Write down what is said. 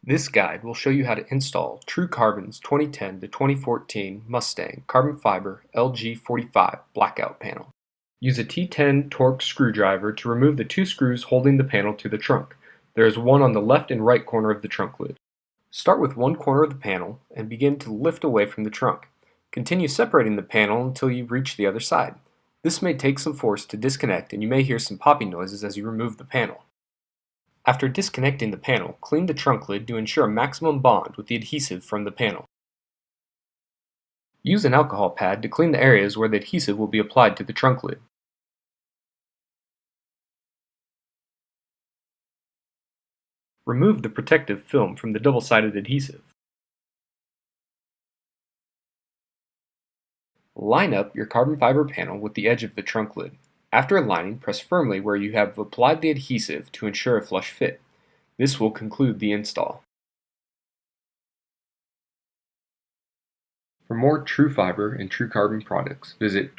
This guide will show you how to install True Carbon's 2010 to 2014 Mustang carbon fiber LG45 blackout panel. Use a T10 Torx screwdriver to remove the two screws holding the panel to the trunk. There is one on the left and right corner of the trunk lid. Start with one corner of the panel and begin to lift away from the trunk. Continue separating the panel until you reach the other side. This may take some force to disconnect, and you may hear some popping noises as you remove the panel. After disconnecting the panel, clean the trunk lid to ensure a maximum bond with the adhesive from the panel. Use an alcohol pad to clean the areas where the adhesive will be applied to the trunk lid. Remove the protective film from the double-sided adhesive. Line up your carbon fiber panel with the edge of the trunk lid. After aligning, press firmly where you have applied the adhesive to ensure a flush fit. This will conclude the install. For more True Fiber and True Carbon products, visit